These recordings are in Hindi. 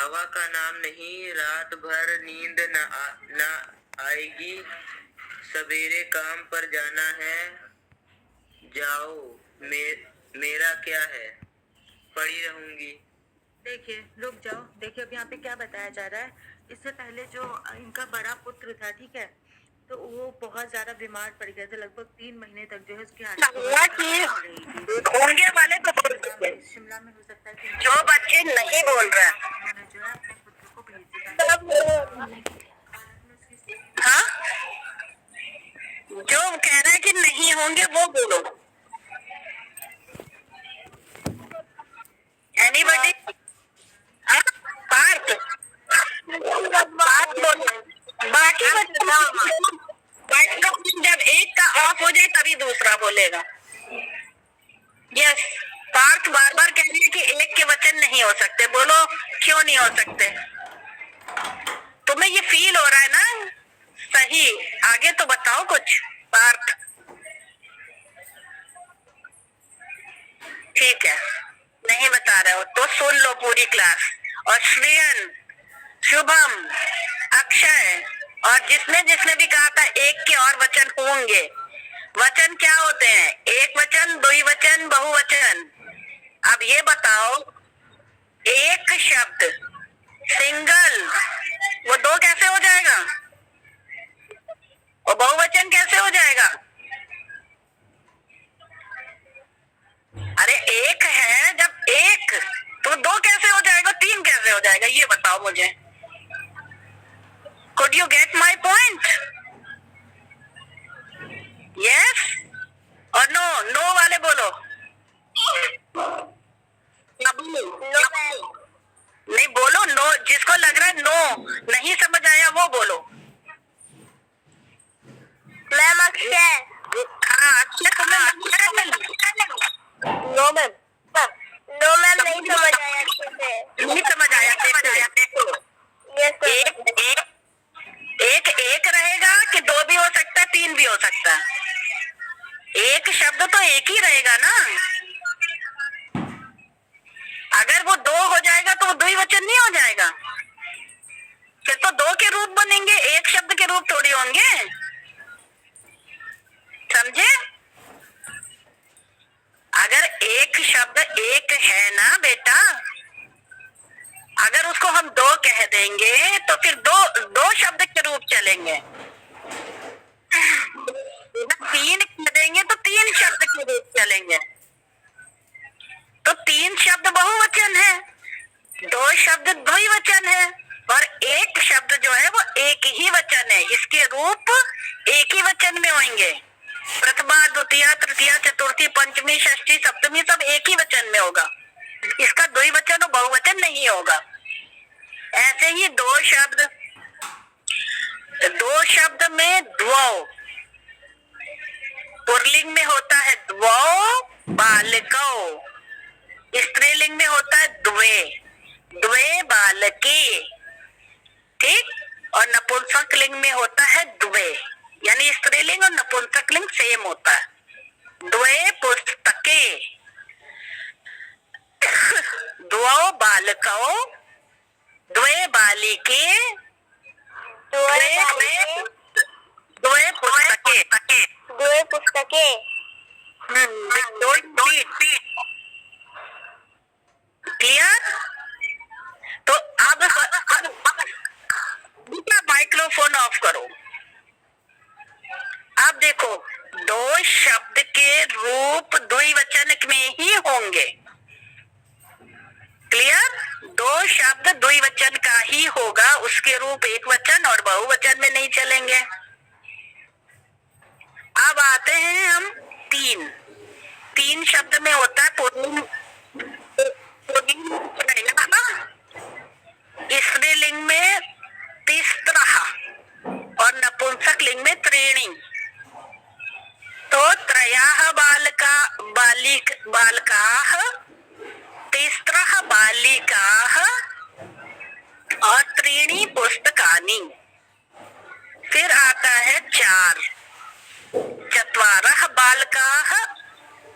हवा का नाम नहीं, रात भर नींद न आएगी, सवेरे काम पर जाना है, जाओ मेरा क्या है, पड़ी रहूंगी। देखिए, रुक जाओ। देखिए अब यहाँ पे क्या बताया जा रहा है। इससे पहले जो इनका बड़ा पुत्र था, ठीक है, तो वो बहुत ज्यादा बीमार पड़ गया था। लगभग 3 महीने तक जो है उसकी होंगे वाले तो शिमला में हो सकता है कि जो बच्चे नहीं बोल रहे हैं, उन्होंने जो है अपने पुत्र को भेज दिया। हाँ, जो कह रहा है कि नहीं होंगे वो बोलो। एनीबडी? हाँ, पार्थ बोलो। बाकी जब एक का ऑफ हो जाए तभी दूसरा बोलेगा। यस, पार्थ बार बार कह रही है कि एक के वचन नहीं हो सकते। बोलो क्यों नहीं हो सकते? तुम्हें ये फील हो रहा है ना? सही, आगे तो बताओ कुछ पार्थ। ठीक है, नहीं बता रहे हो तो सुन लो पूरी क्लास। और श्रेयन, शुभम, अक्षय और जिसने जिसने भी कहा था एक के और वचन होंगे। वचन क्या होते हैं? एक वचन, द्विवचन, बहुवचन। अब ये बताओ, एक शब्द सिंगल, वो दो कैसे हो जाएगा? और बहुवचन कैसे हो जाएगा? अरे एक है, जब एक तो दो कैसे हो जाएगा, तीन कैसे हो जाएगा? ये बताओ मुझे। Could you get my point? Yes और no? No वाले बोलो। नहीं बोलो नो, जिसको लग रहा है नो नहीं समझ आया वो बोलो। मैम अक्षय। हाँ Akshay, no ma'am, no ma'am नहीं समझ आया अच्छे से। नहीं समझ आया, समझ आया। एक रहेगा कि दो भी हो सकता है, तीन भी हो सकता है। एक शब्द तो एक ही रहेगा ना। अगर वो दो हो जाएगा तो वो द्विवचन नहीं हो जाएगा। फिर तो दो के रूप बनेंगे, एक शब्द के रूप थोड़ी होंगे। समझे? अगर एक शब्द एक है ना बेटा, अगर उसको हम दो कह देंगे तो फिर दो शब्द के रूप चलेंगे। तीन कह देंगे तो तीन शब्द के रूप चलेंगे। तो तीन शब्द बहुवचन है, दो शब्द द्विवचन है और एक शब्द जो है वो एक ही वचन है। इसके रूप एक ही वचन में होंगे। प्रथमा, द्वितीय, तृतीय, चतुर्थी, पंचमी, षष्ठी, सप्तमी सब एक ही वचन में होगा। इसका द्विवचन और बहुवचन नहीं होगा। ऐसे ही दो शब्द में द्वौ, पुल्लिंग में होता है द्वौ बालकौ, स्त्रीलिंग में होता है द्वे, द्वे बालके। ठीक, और नपुंसक लिंग में होता है द्वे, यानी स्त्रीलिंग और नपुंसक लिंग सेम होता है। द्वे पुस्तके, द्वौ बालकौ, द्वे बालिके, द्वे पुस्तके, द्वे पुस्तके। क्लियर? तो अब माइक्रोफोन ऑफ करो। अब देखो, दो शब्द के रूप द्विवचन में ही होंगे। क्लियर? दो शब्द द्विवचन का ही होगा, उसके रूप एक वचन और बहुवचन में नहीं चलेंगे। अब आते हैं हम तीन शब्द में होता है पुल्लिंग, स्त्रीलिंग में तिस्रः और नपुंसक लिंग में त्रीणि। तो त्रयः बालिकाः, तिस्रः बालिकाः और त्रीणि पुस्तकानि। फिर आता है चार, चत्वारः बालकाः,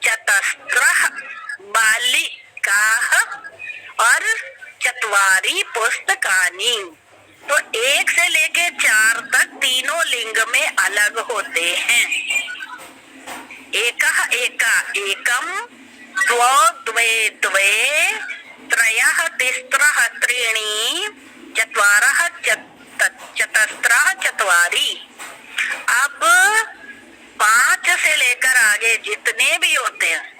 चतस्रः बालिकाः और त्रीणि पुस्तकानि। तो 1 से लेके 4 तक तीनों लिंग में अलग होते हैं। एकः एका एकम, द्वौ द्वे द्वे, त्रयः तिस्रः त्रीणि, चत्वारः चतस्रः चत्वारि। अब 5 से लेकर आगे जितने भी होते हैं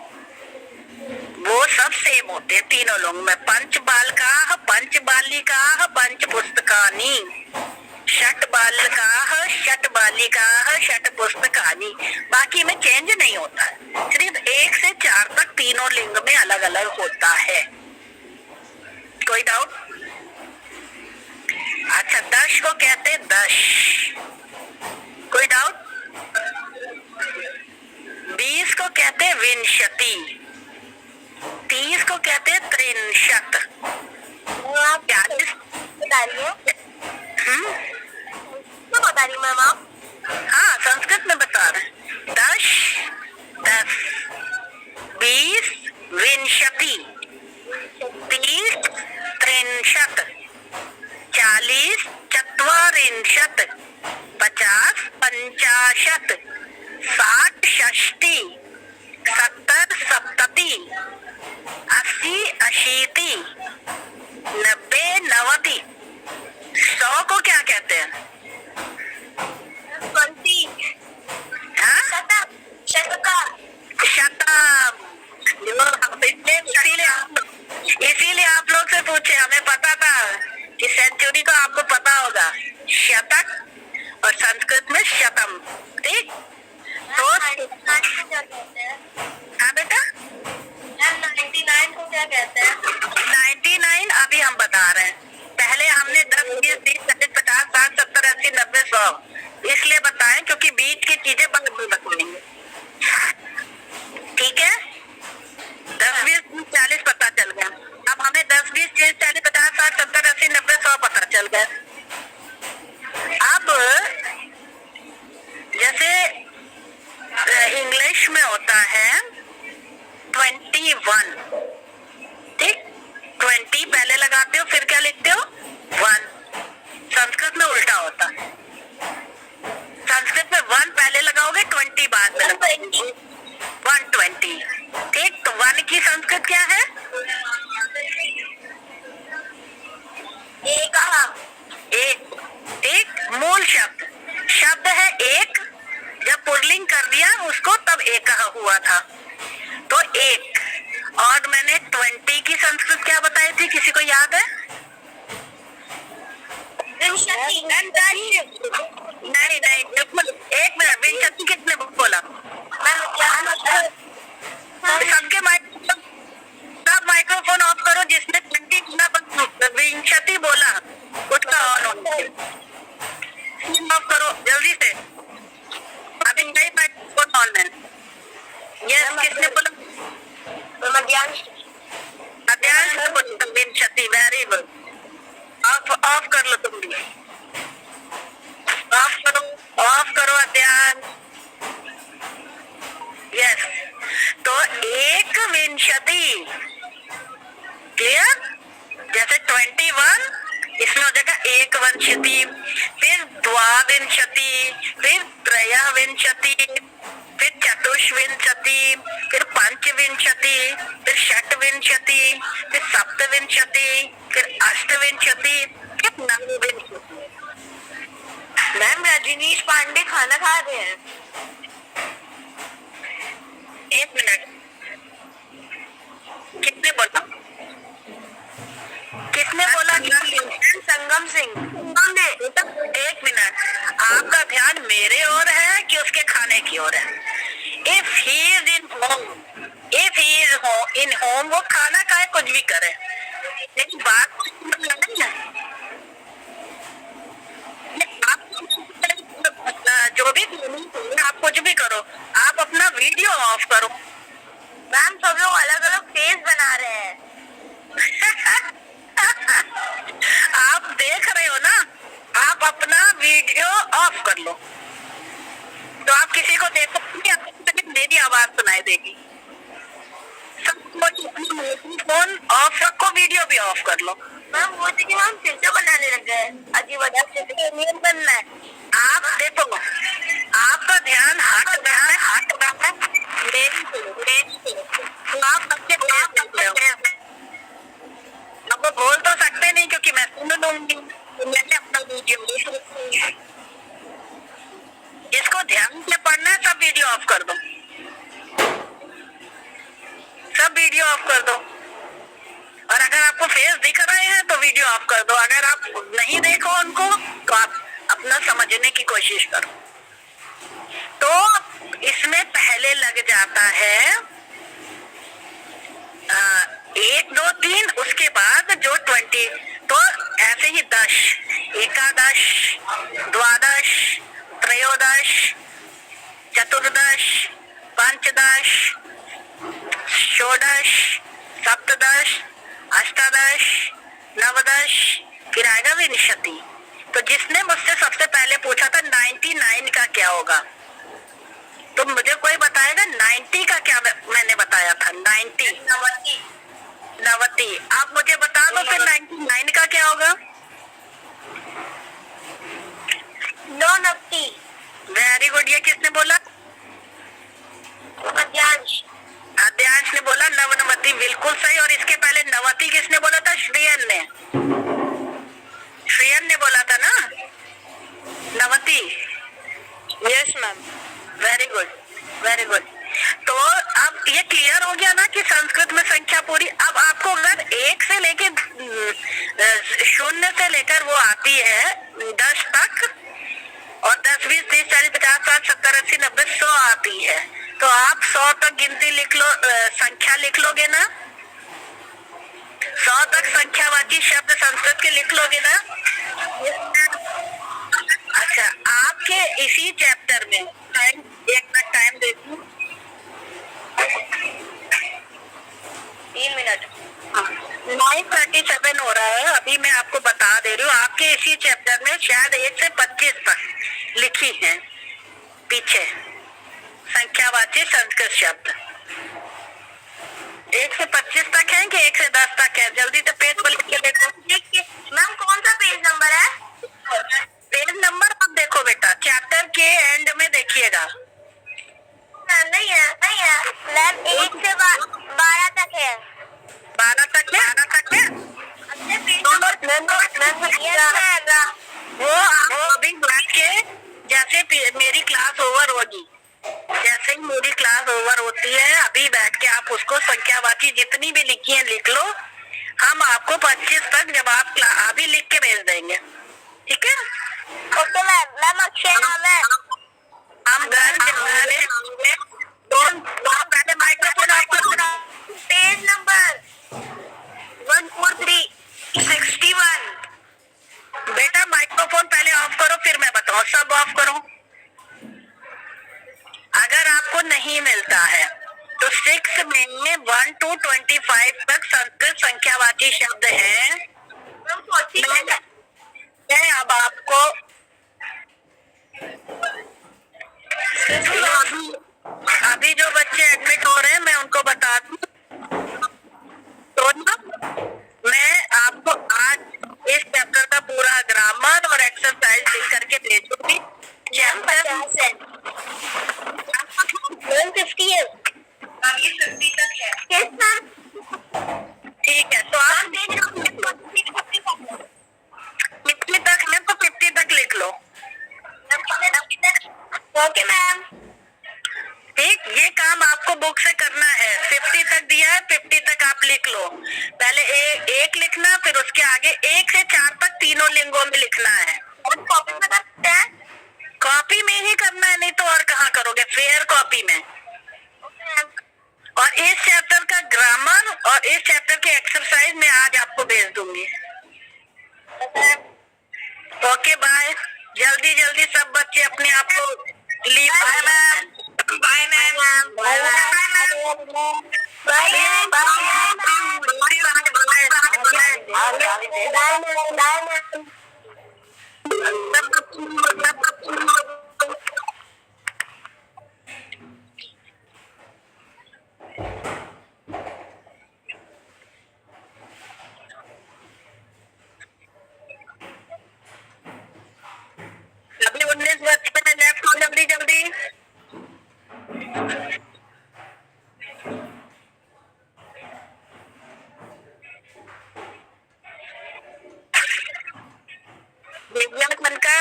वो सब सेम होते हैं तीनों लोग में। पंच बालकाः, पंच बालिकाः, पंच पुस्तकानि, षट बालकाः, षट बालिकाः, षट पुस्तकानि। बाकी में चेंज नहीं होता है, सिर्फ 1 से 4 तक तीनों लिंग में अलग अलग होता है। कोई डाउट? अच्छा, 10 को कहते हैं दश। कोई डाउट? 20 को कहते हैं विंशति, 30 को कहते हैं त्रिंशत। आप 40 बता रही है? क्या बता रही मैम आप? हाँ, संस्कृत में बता रहे हैं। 10 10, 20 विंशति, 30 त्रिंशत, 40 चत्वारिंशत, 50 पंचाशत, 60 षष्टि, 70 सप्तति, 80 अशीति, 90 नवति। 100 को क्या कहते हैं? 20 हाँ? शतक शतक। शतम। इसीलिए आप लोग से पूछे, हमें पता था कि सेंचुरी को आपको पता होगा। शतक और संस्कृत में शतम। ठीक? तो 99 को क्या कहते हैं? हाँ बेटा, मैम 99 को क्या कहते हैं? 99 अभी हम बता रहे हैं। पहले हमने 10, 20, 30, 40, 50, 60, 70, 80, 90, 100 इसलिए बताएं क्योंकि बीच की चीजें बाद में बताएंगे। ठीक है? 10, 20, 30, 40 पता चल गया। अब हमें 10, 20, 30, 40, 50, 60, 70, 80, 90, 100 पता चल गया। अब जैसे इंग्लिश में होता है 21। ठीक? 20 पहले लगाते हो, फिर क्या लिखते हो? 1। संस्कृत में उल्टा होता है। संस्कृत में 1 पहले लगाओगे, 20 बाद में लगाओगे। 120। ठीक? तो 1 की संस्कृत क्या है? एक एक। ठीक? मूल शब्द है एक। जब पुल्लिंग कर दिया उसको तब एक हुआ था, तो एक। और मैंने 20 की संस्कृत क्या बताई थी, किसी को याद है? विंशति। नहीं, एक मिनट, विंशति किसने बोला? सबके सब माइक्रोफोन ऑफ करो। जिसने 20 गुना विंशति बोला उसका ऑन ऑफ करो जल्दी से। अभी नई माइक्रोफोन ऑन है। यस, किसने बोला? अध्यान विंशति। Very good. ऑफ कर लो तुम भी। ऑफ करो अध्यान। यस, तो एक विंशति। क्लियर? जैसे 21 इसमें हो जाएगा एक विंशति, फिर द्वाविंशति, फिर त्रयविंशति, फिर चतुष्विंशति, फिर पंचविंशति, फिर षटविंशति, फिर सप्तविंशति, फिर अष्टविंशति, फिर नवविंशति। मैम रजनीश पांडे खाना खा रहे हैं। एक मिनट, किसने बोला? किसने बोला? संगम सिंह। एक मिनट, आपका ध्यान मेरे ओर है कि उसके खाने की ओर है? If he is in home, वो खाना खाए, कुछ भी करे, लेकिन बात नहीं है। आप जो भी आप कुछ भी करो, आप अपना वीडियो ऑफ करो। मैम सब लोग अलग अलग फेस बना रहे हैं। आप देख रहे हो ना, आप अपना वीडियो ऑफ कर लो तो आप किसी को देखो मेरी आवाज सुनाई देगी। सब फोन ऑफ रखो, वीडियो भी ऑफ कर लो, मैम वो देखिए हम फिर से बनाने लग गए अजीब अजीब से नहीं बनना है। आप देखो, आपका ध्यान हट रहा है मेरी पे। तो आप बच्चे अब वो बोल तो सकते नहीं क्योंकि मैं सुन लूंगी, तो मैंने अपना वीडियो इसको ध्यान से पढ़ना है। सब वीडियो ऑफ कर दो, सब वीडियो ऑफ कर दो। और अगर आपको फेस दिख रहे हैं तो वीडियो ऑफ कर दो। अगर आप नहीं देखो उनको तो आप अपना समझने की कोशिश करो। तो इसमें पहले लग जाता है 1 2 3, उसके बाद जो 20, तो ऐसे ही 10, एकादश, द्वादश, त्रयोदश, चतुर्दश, पंचदश, षोडश, सप्तदश, अष्टादश, नवदश, फिर आएगा विंशति। तो जिसने मुझसे सबसे पहले पूछा था 99 का क्या होगा, तो मुझे कोई बताएगा 90 का क्या मैंने बताया था? 90 नवती। आप मुझे बता दो फिर 99 का क्या होगा? 990। Very good. ये किसने बोला? आद्यांश ने बोला नवनवती, बिल्कुल सही। और इसके पहले नवती किसने बोला था? श्रेयन ने। श्रेयन ने बोला था ना नवती। Yes ma'am. Very good, very good. तो अब ये क्लियर हो गया ना कि संस्कृत में संख्या पूरी। अब आपको अगर 1 से लेके 0 से लेकर वो आती है 10 तक, और 10 20 30 40 50 60 70 80 90 100 आती है, तो आप 100 तक गिनती लिख लो, संख्या लिख लोगे ना? 100 तक संख्यावाची शब्द संस्कृत के लिख लोगे ना? अच्छा, आपके इसी चैप्टर में टाइम, एक मिनट टाइम दे दूं, 3 मिनट। 9:37 हो रहा है। अभी मैं आपको बता दे रही हूँ, आपके इसी चैप्टर में शायद 1 से 25 तक लिखी है पीछे संख्यावाची संस्कृत शब्द। 1 से 25 तक है कि 1 से 10 तक है? जल्दी से पेज पर लिख के देखो। मैम कौन सा पेज नंबर है? पेज नंबर आप देखो बेटा, चैप्टर के एंड में देखिएगा। नहीं है मैम 1 से 12 तक है। 12 तक है? 12 तक है? वो अभी बैठ के, जैसे मेरी क्लास ओवर होगी, जैसे ही मेरी क्लास ओवर होती है, अभी बैठ के आप उसको संख्यावाची जितनी भी लिखी है लिख लो। हम आपको 25 तक जब आप अभी लिख के भेज देंगे, ठीक है? ओके मैम अक्षय नाम है। हम घर जाने पहले माइक्रोफोन आपको पेज नंबर 14361। बेटा माइक्रोफोन पहले ऑफ करो, फिर मैं बताऊं। सब ऑफ करो। अगर आपको नहीं मिलता है तो 6 में 1 to 25 तक संस्कृत संख्यावाची शब्द है। मैं अब आपको अभी जो बच्चे एडमिट हो रहे हैं मैं उनको बता दूं, तो ना मैं आपको आज इस चैप्टर का पूरा ग्रामर और एक्सरसाइज लिख करके भेजूंगी। चैप्टर 150 है। 50 तक है। ठीक है, तो आप 50 तक है तो 50 तक लिख लो। Okay ma'am. ठीक, ये काम आपको बुक से करना है। 50 तक दिया है, 50 तक आप लिख लो। पहले एक लिखना, फिर उसके आगे 1 से 4 तक तीनों लिंगों में लिखना है। कॉपी में करते हैं? कॉपी में ही करना है, नहीं तो और कहाँ करोगे? फेयर कॉपी में। और इस चैप्टर का ग्रामर और इस चैप्टर के एक्सरसाइज मैं आज आपको भेज दूंगी। Okay bye. जल्दी जल्दी सब बच्चे अपने आप को leave. Bye ma'am. Bye ma'am. Bye Divya Kanaka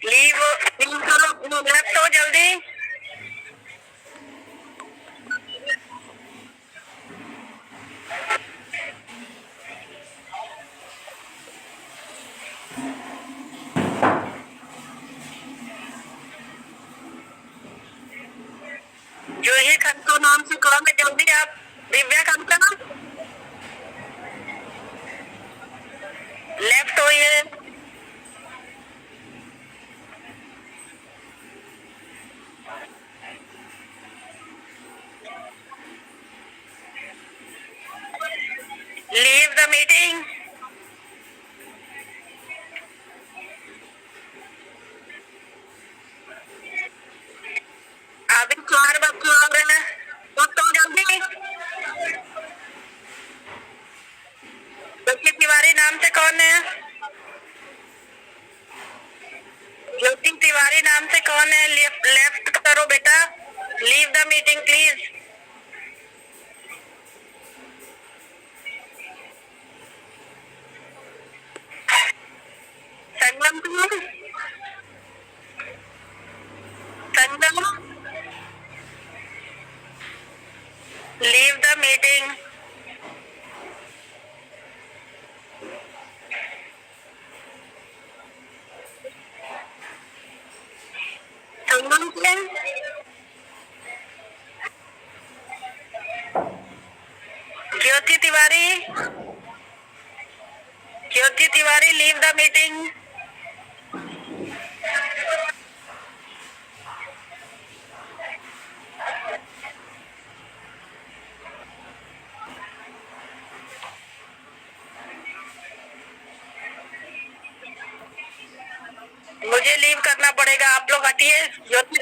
leave leave करो, लेफ्ट हो जल्दी। जूही खन्ना नाम से कौन है, जल्दी आप। दिव्या खन्ना लेफ्ट होइए। Leave the meeting. अभी 4 बच्चे आ रहे हैं, तो जल्दी। ज्योति तिवारी नाम से कौन है? ज्योति तिवारी नाम से कौन है? लेफ्ट करो बेटा। Leave the meeting please. Sangam Sangam leave the meeting. Sangam Singh, Jyoti Tiwari, Jyoti Tiwari leave the meeting. मुझे लीव करना पड़ेगा, आप लोग हटिए। ज्योति